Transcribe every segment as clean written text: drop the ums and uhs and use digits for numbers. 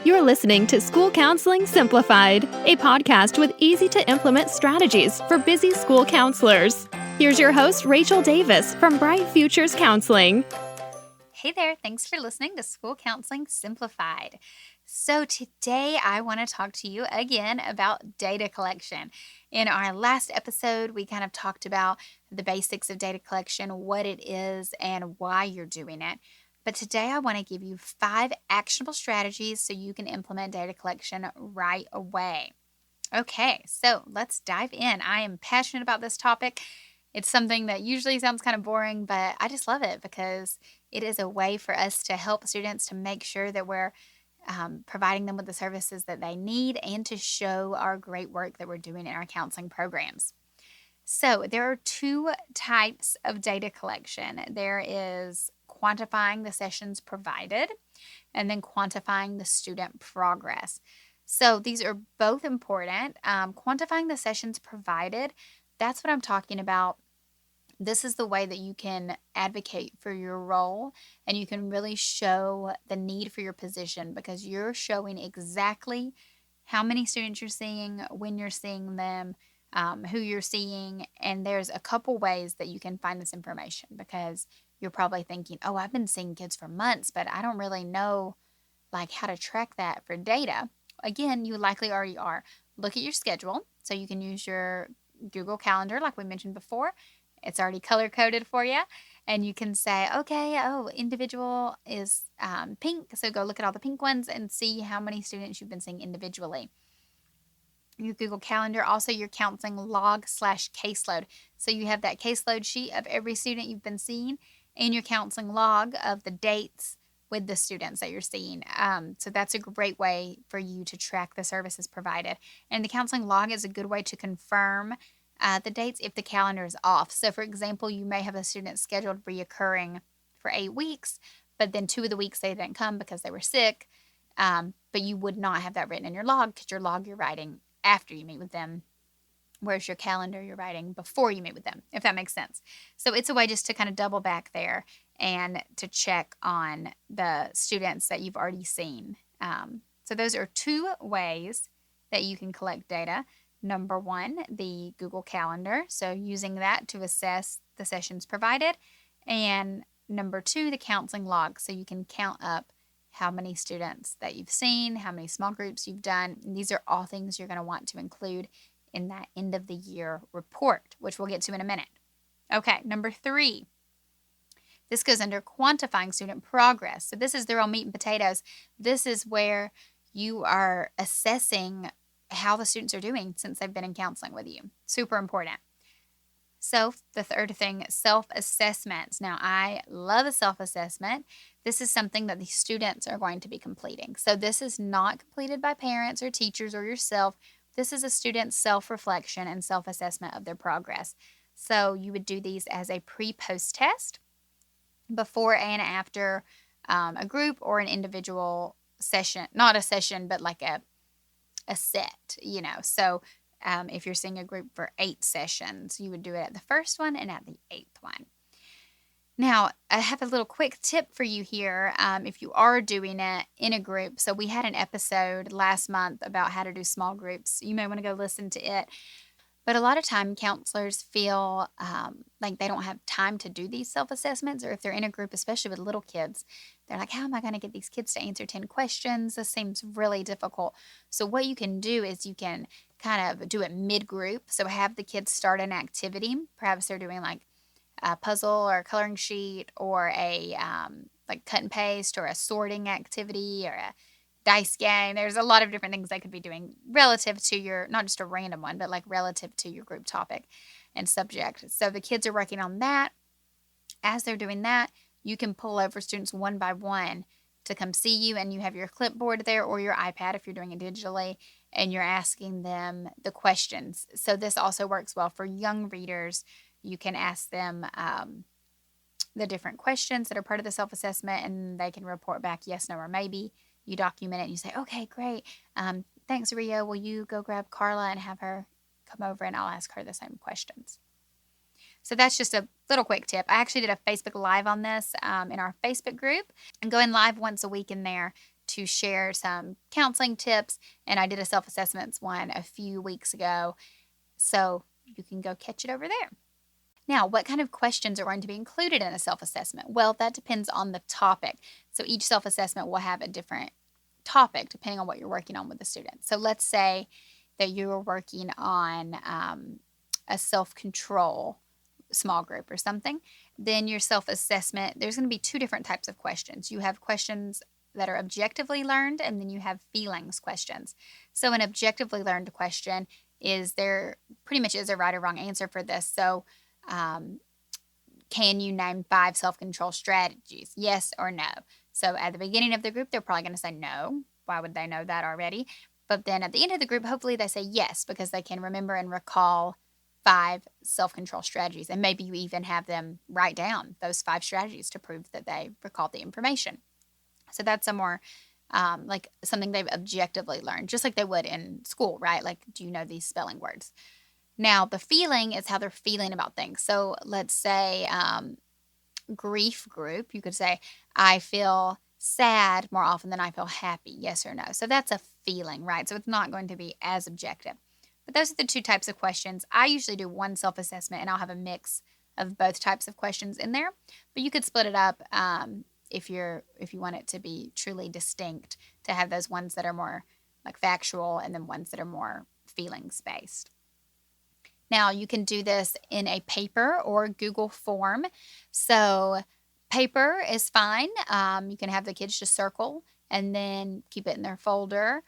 You're listening to School Counseling Simplified, a podcast with easy-to-implement strategies for busy school counselors. Here's your host, Rachel Davis from Bright Futures Counseling. Hey there, thanks for listening to School Counseling Simplified. So today I want to talk to you again about data collection. In our last episode, we kind of talked about the basics of data collection, what it is, and why you're doing it. But today I want to give you 5 actionable strategies so you can implement data collection right away. Okay, so let's dive in. I am passionate about this topic. It's something that usually sounds kind of boring, but I just love it because it is a way for us to help students to make sure that we're providing them with the services that they need and to show our great work that we're doing in our counseling programs. So there are 2 types of data collection. There is quantifying the sessions provided and then quantifying the student progress. So these are both important. Quantifying the sessions provided, that's what I'm talking about. This is the way that you can advocate for your role and you can really show the need for your position because you're showing exactly how many students you're seeing, when you're seeing them, who you're seeing. And there's a couple ways that you can find this information because you're probably thinking, oh, I've been seeing kids for months, but I don't really know how to track that for data. Again, you likely already are. Look at your schedule. So you can use your Google Calendar like we mentioned before. It's already color-coded for you. And you can say, okay, individual is pink. So go look at all the pink ones and see how many students you've been seeing individually. Your Google Calendar, also your counseling log/caseload. So you have that caseload sheet of every student you've been seeing and your counseling log of the dates with the students that you're seeing. So that's a great way for you to track the services provided. And the counseling log is a good way to confirm the dates if the calendar is off. So for example, you may have a student scheduled reoccurring for 8 weeks, but then 2 of the weeks they didn't come because they were sick. But you would not have that written in your log because your log you're writing after you meet with them, whereas your calendar you're writing before you meet with them, if that makes sense. So it's a way just to kind of double back there and to check on the students that you've already seen. So those are 2 ways that you can collect data. Number 1, the Google Calendar, so using that to assess the sessions provided. And number 2, the counseling log, so you can count up how many students that you've seen, how many small groups you've done. And these are all things you're going to want to include in that end of the year report, which we'll get to in a minute. Okay, number 3. This goes under quantifying student progress. So this is the real meat and potatoes. This is where you are assessing how the students are doing since they've been in counseling with you. Super important. So the third thing, self-assessments. Now, I love a self-assessment. This is something that the students are going to be completing. So this is not completed by parents or teachers or yourself. This is a student's self-reflection and self-assessment of their progress. So you would do these as a pre-post test before and after a group or an individual session. Not a session, but like a set, So if you're seeing a group for 8 sessions, you would do it at the first one and at the 8th one. Now, I have a little quick tip for you here if you are doing it in a group. So we had an episode last month about how to do small groups. You may want to go listen to it. But a lot of time counselors feel like they don't have time to do these self-assessments, or if they're in a group, especially with little kids, they're like, how am I going to get these kids to answer 10 questions? This seems really difficult. So what you can do is you can kind of do it mid-group. So have the kids start an activity. Perhaps they're doing like a puzzle or a coloring sheet or a like cut and paste or a sorting activity or a dice game. There's a lot of different things they could be doing relative to your, not just a random one, but like relative to your group topic and subject. So the kids are working on that. As they're doing that, you can pull over students one by one to come see you, and you have your clipboard there or your iPad if you're doing it digitally, and you're asking them the questions. So this also works well for young readers. You can ask them the different questions that are part of the self-assessment, and they can report back yes, no, or maybe. You document it and you say, okay, great. Thanks, Rio. Will you go grab Carla and have her come over and I'll ask her the same questions. So that's just a little quick tip. I actually did a Facebook Live on this in our Facebook group and going live once a week in there to share some counseling tips, and I did a self-assessments one a few weeks ago, so you can go catch it over there. Now, what kind of questions are going to be included in a self-assessment? Well, that depends on the topic. So each self-assessment will have a different topic depending on what you're working on with the student. So let's say that you are working on a self-control small group or something. Then your self-assessment, there's going to be two different types of questions. You have questions that are objectively learned, and then you have feelings questions. So an objectively learned question is there pretty much is a right or wrong answer for this. So can you name 5 self-control strategies? Yes or no? So at the beginning of the group, they're probably going to say no. Why would they know that already? But then at the end of the group, hopefully they say yes, because they can remember and recall 5 self-control strategies. And maybe you even have them write down those 5 strategies to prove that they recall the information. So that's a more like something they've objectively learned, just like they would in school, right? Like, do you know these spelling words? Now, the feeling is how they're feeling about things. So let's say grief group, you could say, I feel sad more often than I feel happy, yes or no. So that's a feeling, right? So it's not going to be as objective. But those are the 2 types of questions. I usually do one self-assessment, and I'll have a mix of both types of questions in there. But you could split it up if you want it to be truly distinct, to have those ones that are more like factual and then ones that are more feelings-based. Now, you can do this in a paper or Google form. So paper is fine. You can have the kids just circle and then keep it in their folder.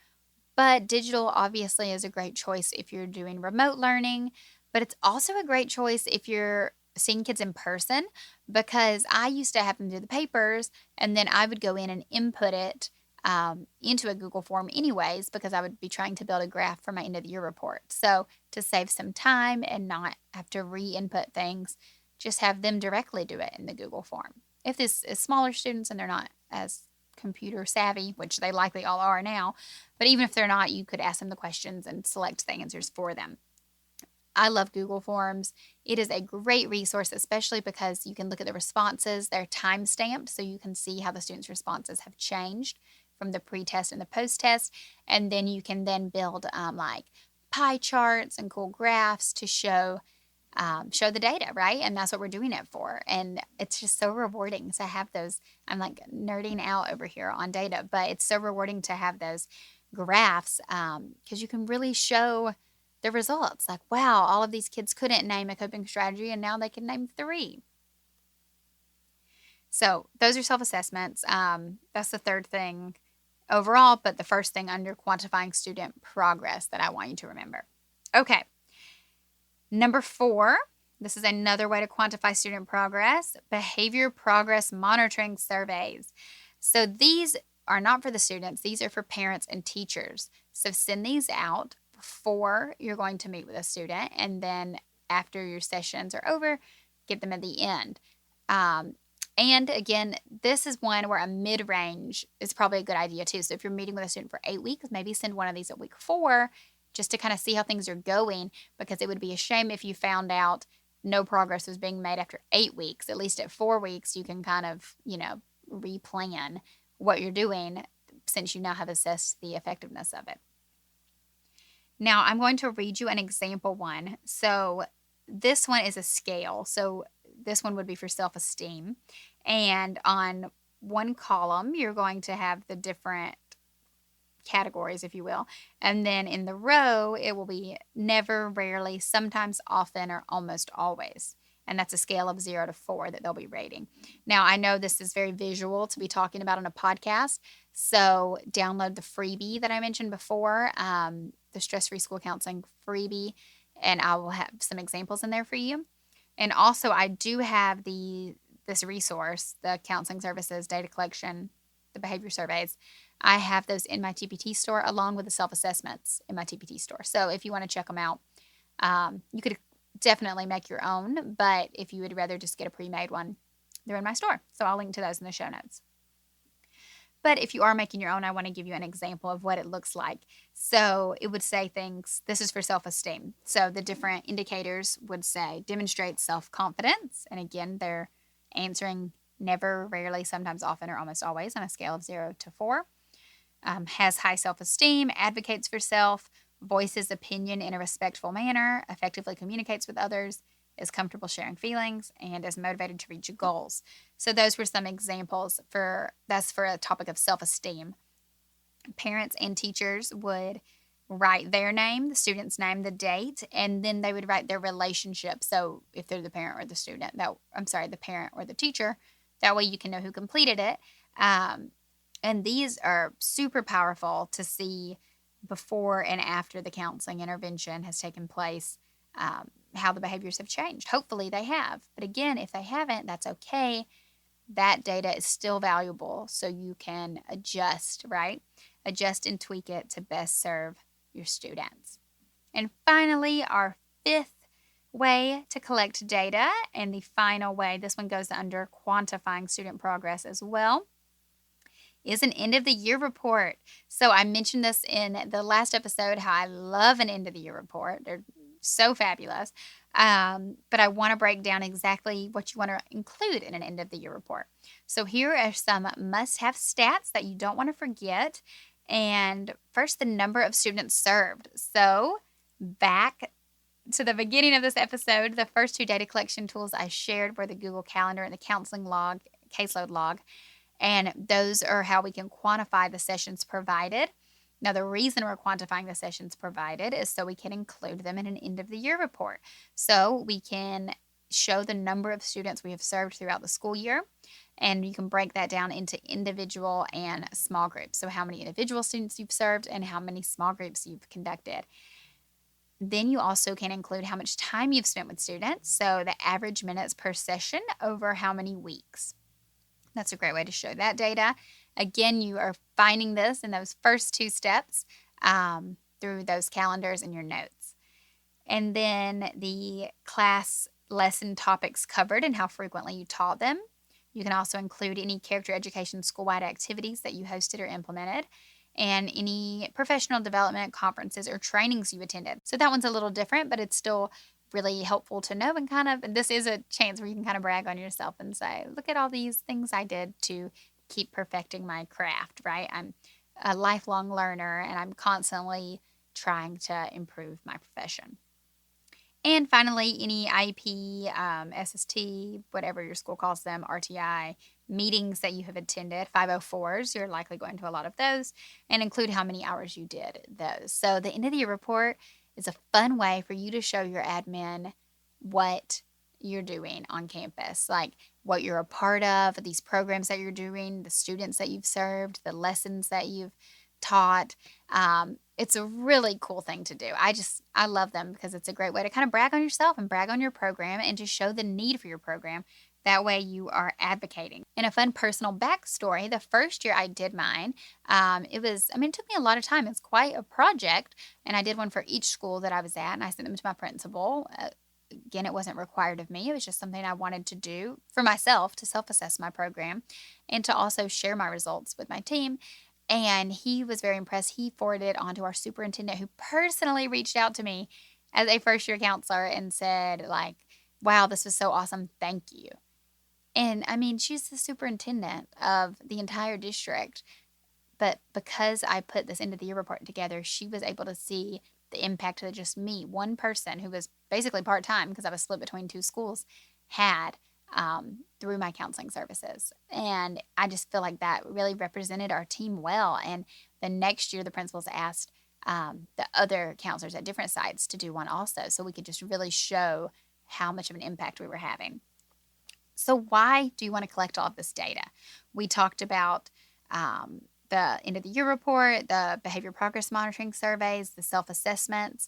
But digital obviously is a great choice if you're doing remote learning. But it's also a great choice if you're seeing kids in person, because I used to have them do the papers and then I would go in and input it into a Google form anyways, because I would be trying to build a graph for my end of the year report. So to save some time and not have to re-input things, just have them directly do it in the Google form. If this is smaller students and they're not as computer savvy, which they likely all are now, but even if they're not, you could ask them the questions and select the answers for them. I love Google Forms. It is a great resource, especially because you can look at the responses. They're time-stamped, so you can see how the students' responses have changed from the pre-test and the post-test. And then you can then build like pie charts and cool graphs to show the data, right? And that's what we're doing it for. And it's just so rewarding to have those. I'm like nerding out over here on data, but it's so rewarding to have those graphs because you can really show the results. Like, wow, all of these kids couldn't name a coping strategy, and now they can name 3. So those are self-assessments. That's the third thing overall, but the first thing under quantifying student progress that I want you to remember. Okay. Number 4, this is another way to quantify student progress, behavior progress monitoring surveys. So these are not for the students. These are for parents and teachers. So send these out before you're going to meet with a student, and then after your sessions are over, get them at the end. And again, this is one where a mid-range is probably a good idea too. So if you're meeting with a student for 8 weeks, maybe send one of these at week 4 just to kind of see how things are going, because it would be a shame if you found out no progress was being made after 8 weeks. At least at 4 weeks, you can kind of, replan what you're doing since you now have assessed the effectiveness of it. Now, I'm going to read you an example one. So this one is a scale. So this one would be for self-esteem. And on one column, you're going to have the different categories, if you will. And then in the row, it will be never, rarely, sometimes, often, or almost always. And that's a scale of 0 to 4 that they'll be rating. Now, I know this is very visual to be talking about on a podcast. So download the freebie that I mentioned before, the Stress-Free School Counseling freebie, and I will have some examples in there for you. And also, I do have this resource, the counseling services, data collection, the behavior surveys. I have those in my TPT store along with the self-assessments in my TPT store. So if you want to check them out, you could definitely make your own. But if you would rather just get a pre-made one, they're in my store. So I'll link to those in the show notes. But if you are making your own, I want to give you an example of what it looks like. So it would say things, this is for self-esteem. So the different indicators would say demonstrate self-confidence. And again, they're answering never, rarely, sometimes, often, or almost always on a scale of 0 to 4. has high self-esteem, advocates for self, voices opinion in a respectful manner, effectively communicates with others, is comfortable sharing feelings, and is motivated to reach goals. So those were some examples that's for a topic of self-esteem. Parents and teachers would write their name, the student's name, the date, and then they would write their relationship. So if they're the parent or the student, the parent or the teacher, that way you can know who completed it. And these are super powerful to see before and after the counseling intervention has taken place, how the behaviors have changed. Hopefully they have. But again, if they haven't, that's okay. That data is still valuable, so you can adjust, right? Adjust and tweak it to best serve your students. And finally, our fifth way to collect data, and the final way, this one goes under quantifying student progress as well, is an end of the year report. So I mentioned this in the last episode, how I love an end of the year report. They're so fabulous. But I want to break down exactly what you want to include in an end of the year report. So here are some must-have stats that you don't want to forget. And first, the number of students served. So back to the beginning of this episode, the first two data collection tools I shared were the Google Calendar and the counseling log, caseload log. And those are how we can quantify the sessions provided. Now, the reason we're quantifying the sessions provided is so we can include them in an end of the year report. So we can show the number of students we have served throughout the school year, and you can break that down into individual and small groups. So how many individual students you've served and how many small groups you've conducted. Then you also can include how much time you've spent with students. So the average minutes per session over how many weeks. That's a great way to show that data. Again, you are finding this in those first two steps through those calendars and your notes. And then the class lesson topics covered and how frequently you taught them. You can also include any character education school-wide activities that you hosted or implemented, and any professional development conferences or trainings you attended. So that one's a little different, but it's still really helpful to know, and this is a chance where you can kind of brag on yourself and say, look at all these things I did to keep perfecting my craft, right? I'm a lifelong learner and I'm constantly trying to improve my profession. And finally, any IEP, SST, whatever your school calls them, RTI, meetings that you have attended, 504s, you're likely going to a lot of those, and include how many hours you did those. So the end of the year report is a fun way for you to show your admin what you're doing on campus, like what you're a part of, these programs that you're doing, the students that you've served, the lessons that you've taught. It's a really cool thing to do. I love them because it's a great way to kind of brag on yourself and brag on your program and to show the need for your program. That way you are advocating. And a fun personal backstory, the first year I did mine, it took me a lot of time. It's quite a project. And I did one for each school that I was at, and I sent them to my principal. Again, it wasn't required of me. It was just something I wanted to do for myself to self-assess my program and to also share my results with my team. And he was very impressed. He forwarded it on to our superintendent, who personally reached out to me as a first-year counselor and said, like, wow, this was so awesome. Thank you. And she's the superintendent of the entire district. But because I put this end of the year report together, she was able to see the impact that just me, one person who was basically part-time because I was split between two schools, had through my counseling services. And I just feel like that really represented our team well. And the next year, the principals asked the other counselors at different sites to do one also, so we could just really show how much of an impact we were having. So why do you want to collect all of this data? We talked about the end of the year report, the behavior progress monitoring surveys, the self-assessments,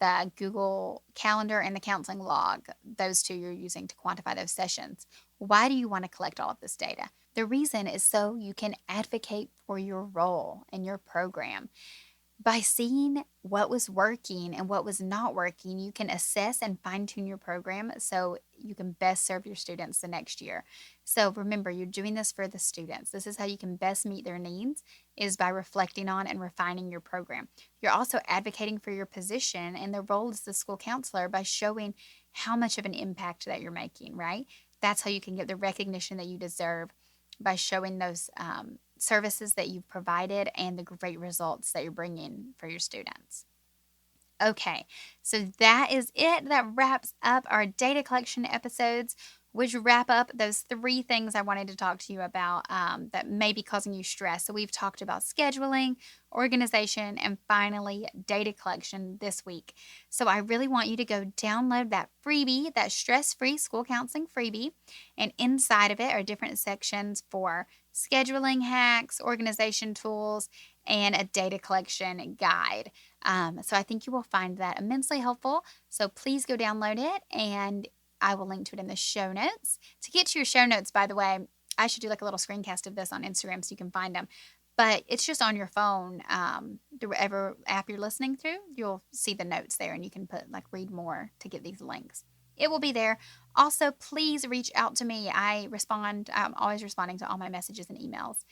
the Google Calendar, and the counseling log. Those two you're using to quantify those sessions. Why do you want to collect all of this data? The reason is so you can advocate for your role in your program. By seeing what was working and what was not working, you can assess and fine-tune your program so you can best serve your students the next year. So remember, you're doing this for the students. This is how you can best meet their needs, is by reflecting on and refining your program. You're also advocating for your position and the role as the school counselor by showing how much of an impact that you're making, right? That's how you can get the recognition that you deserve, by showing those services that you've provided and the great results that you're bringing for your students. Okay, so that is it. That wraps up our data collection episodes, which wrap up those 3 things I wanted to talk to you about that may be causing you stress. So we've talked about scheduling, organization, and finally data collection this week. So I really want you to go download that freebie, that stress-free school counseling freebie. And inside of it are different sections for scheduling hacks, organization tools, and a data collection guide. So I think you will find that immensely helpful. So please go download it, and I will link to it in the show notes. To get to your show notes, by the way, I should do like a little screencast of this on Instagram so you can find them. But it's just on your phone, whatever app you're listening through, you'll see the notes there, and you can put read more to get these links. It will be there. Also, please reach out to me. I'm always responding to all my messages and emails.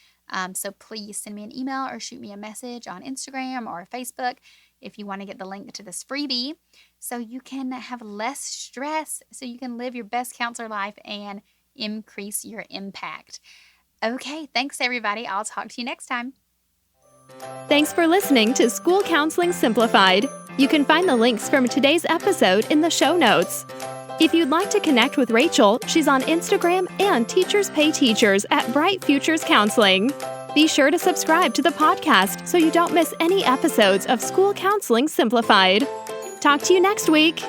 So please send me an email or shoot me a message on Instagram or Facebook if you want to get the link to this freebie so you can have less stress, so you can live your best counselor life and increase your impact. Okay, thanks everybody. I'll talk to you next time. Thanks for listening to School Counseling Simplified. You can find the links from today's episode in the show notes. If you'd like to connect with Rachel, she's on Instagram and Teachers Pay Teachers at Bright Futures Counseling. Be sure to subscribe to the podcast so you don't miss any episodes of School Counseling Simplified. Talk to you next week.